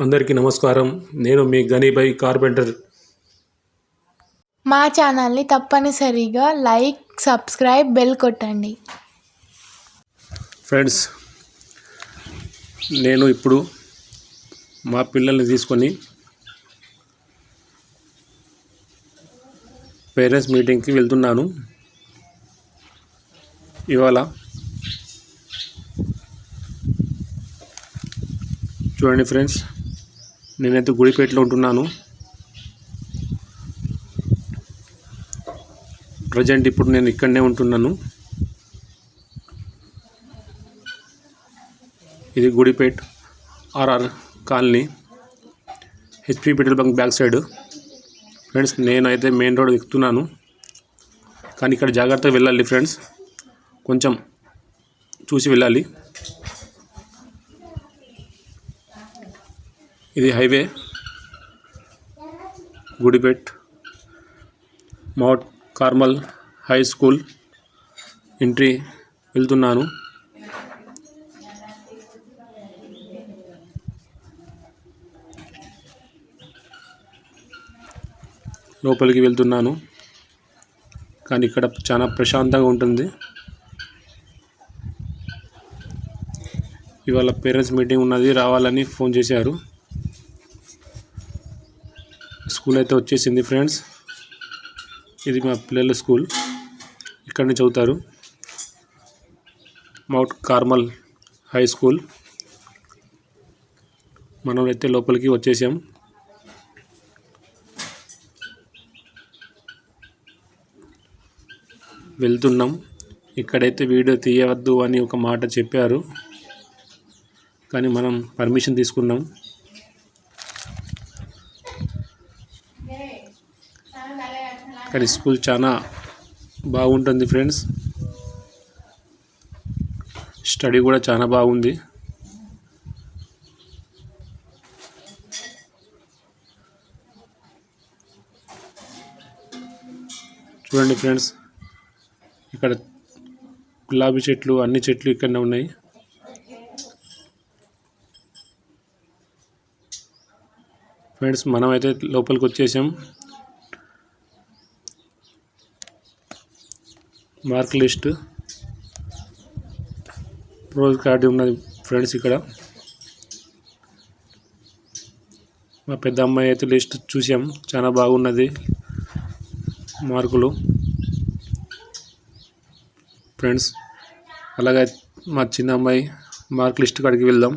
అందరికీ నమస్కారం. నేను మీ గనీభాయ్ కార్పెంటర్. మా ఛానల్ని తప్పనిసరిగా లైక్, సబ్స్క్రైబ్, బెల్ కొట్టండి. ఫ్రెండ్స్, నేను ఇప్పుడు మా పిల్లల్ని తీసుకొని పేరెంట్స్ మీటింగ్కి వెళ్తున్నాను. ఇవాళ చూడండి ఫ్రెండ్స్, నేనైతే గుడిపేటలో ఉంటున్నాను. ప్రజెంట్ ఇప్పుడు నేను ఇక్కడనే ఉంటున్నాను. ఇది Gudipet RR colony, HP petrol bunk back side. Friends, నేనైతే మెయిన్ రోడ్ ఎక్కుతున్నాను, కానీ ఇక్కడ జాగ్రత్తగా వెళ్ళాలి ఫ్రెండ్స్, కొంచెం చూసి వెళ్ళాలి. ఇది highway Gudipet Mount Carmel High School entry వెళ్తున్నాను. లోపలికి వెళ్తున్నాను, కానీ ఇక్కడ చాలా ప్రశాంతంగా ఉంటుంది. ఇవాళ పేరెంట్స్ మీటింగ్ ఉన్నది, రావాలని ఫోన్ చేశారు. స్కూల్ అయితే వచ్చేసింది ఫ్రెండ్స్. ఇది మా పిల్లల స్కూల్, ఇక్కడ నుంచి చదువుతారు. Mount Carmel High school. మనం అయితే లోపలికి వచ్చేసాం. వెళ్తున్నాం. ఇక్కడైతే వీడియో తీయవద్దు అని ఒక మాట చెప్పారు, కానీ మనం పర్మిషన్ తీసుకున్నాం. కానీ స్కూల్ చాలా బాగుంటుంది ఫ్రెండ్స్, స్టడీ కూడా చాలా బాగుంది. చూడండి ఫ్రెండ్స్, ఇక్కడ గులాబీ చెట్లు, అన్ని చెట్లు ఇక్కడనే ఉన్నాయి. ఫ్రెండ్స్, మనమైతే లోపలికి వచ్చేసాం. మార్క్ లిస్ట్, రోజ్ కార్డు ఉన్నది ఫ్రెండ్స్. ఇక్కడ మా పెద్ద అమ్మాయి అయితే లిస్ట్ చూసాం, చాలా బాగున్నది మార్కులు ఫ్రెండ్స్. అలాగే మా చిన్న అమ్మాయి మార్క్ లిస్ట్ కాడికి వెళ్దాం.